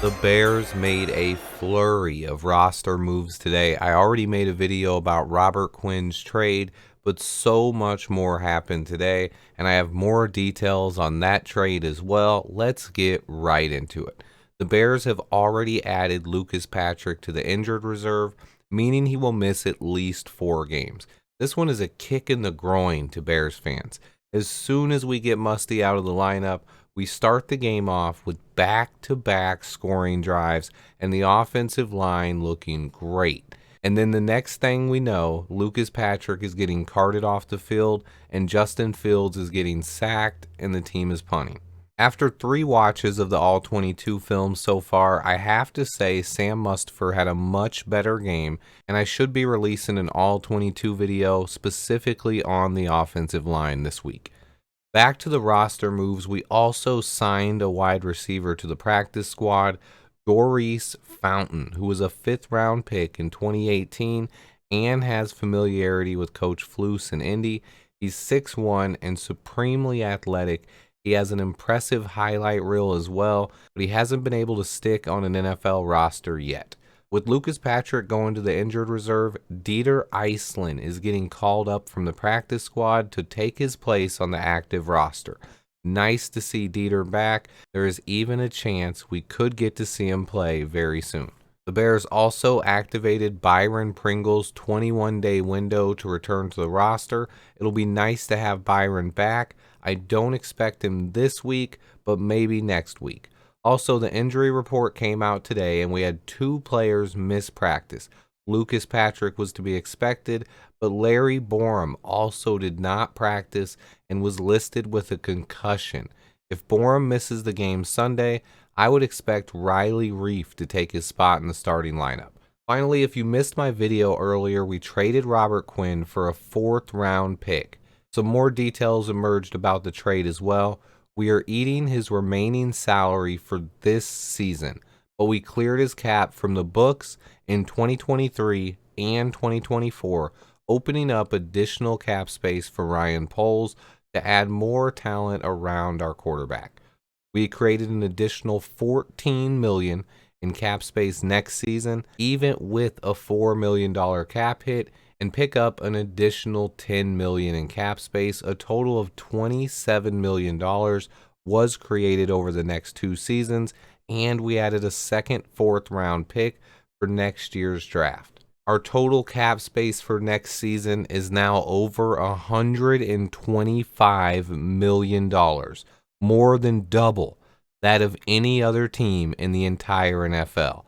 The Bears made a flurry of roster moves today. I already made a video about Robert Quinn's trade, but so much more happened today, and I have more details on that trade as well. Let's get right into it. The Bears have already added Lucas Patrick to the injured reserve, meaning he will miss at least 4 games. This one is a kick in the groin to Bears fans. As soon as we get Musty out of the lineup, we start the game off with back-to-back scoring drives and the offensive line looking great. And then the next thing we know, Lucas Patrick is getting carted off the field and Justin Fields is getting sacked and the team is punting. After 3 watches of the All-22 film so far, I have to say Sam Mustipher had a much better game, and I should be releasing an All-22 video specifically on the offensive line this week. Back to the roster moves, we also signed a wide receiver to the practice squad, Daurice Fountain, who was a 5th-round pick in 2018 and has familiarity with Coach Flus in Indy. He's 6'1" and supremely athletic. He has an impressive highlight reel as well, but he hasn't been able to stick on an NFL roster yet. With Lucas Patrick going to the injured reserve, Dieter Iceland is getting called up from the practice squad to take his place on the active roster. Nice to see Dieter back. There is even a chance we could get to see him play very soon. The Bears also activated Byron Pringles' 21-day window to return to the roster. It'll be nice to have Byron back. I don't expect him this week, but maybe next week. Also, the injury report came out today, and we had 2 players miss practice. Lucas Patrick was to be expected, but Larry Borom also did not practice and was listed with a concussion. If Borom misses the game Sunday, I would expect Riley Reiff to take his spot in the starting lineup. Finally, if you missed my video earlier, we traded Robert Quinn for a 4th-round pick. Some more details emerged about the trade as well. We are eating his remaining salary for this season, but we cleared his cap from the books in 2023 and 2024, opening up additional cap space for Ryan Poles to add more talent around our quarterback. We created an additional $14 million in cap space next season, even with a $4 million cap hit, and pick up an additional $10 million in cap space. A total of $27 million was created over the next 2 seasons, and we added a second 4th-round pick for next year's draft. Our total cap space for next season is now over $125 million, more than double that of any other team in the entire NFL.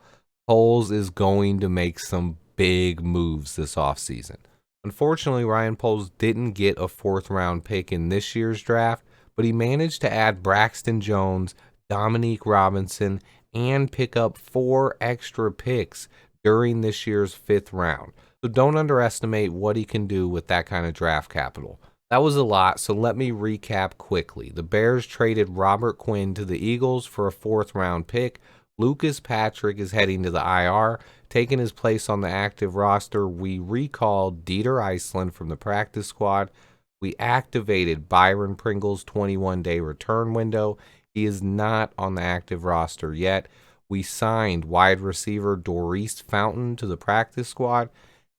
Poles is going to make some big moves this offseason. Unfortunately, Ryan Poles didn't get a 4th-round pick in this year's draft, but he managed to add Braxton Jones, Dominique Robinson, and pick up 4 extra picks during this year's 5th round. So don't underestimate what he can do with that kind of draft capital. That was a lot, so let me recap quickly. The Bears traded Robert Quinn to the Eagles for a 4th-round pick. Lucas Patrick is heading to the IR. Taking his place on the active roster, we recalled Dieter Iceland from the practice squad. We activated Byron Pringles' 21-day return window. He is not on the active roster yet. We signed wide receiver Daurice Fountain to the practice squad,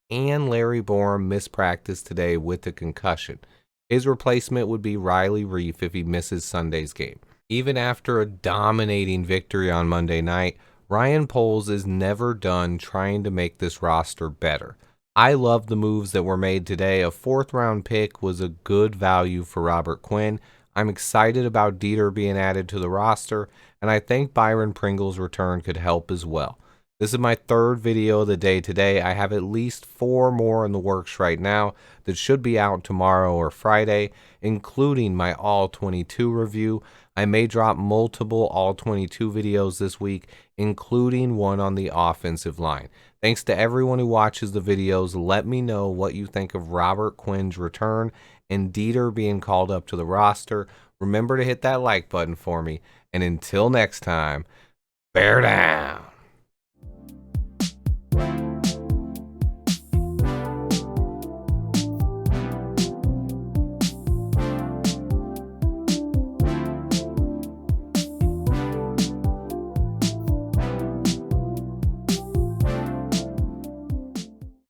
and Larry Borom missed practice today with a concussion. His replacement would be Riley Reiff if he misses Sunday's game. Even after a dominating victory on Monday night, Ryan Poles is never done trying to make this roster better. I love the moves that were made today. A 4th-round pick was a good value for Robert Quinn. I'm excited about Dieter being added to the roster, and I think Byron Pringles' return could help as well. This is my 3rd video of the day today. I have at least 4 more in the works right now that should be out tomorrow or Friday, including my All-22 review. I may drop multiple All-22 videos this week, including one on the offensive line. Thanks to everyone who watches the videos. Let me know what you think of Robert Quinn's return and Dieter being called up to the roster. Remember to hit that like button for me. And until next time, bear down.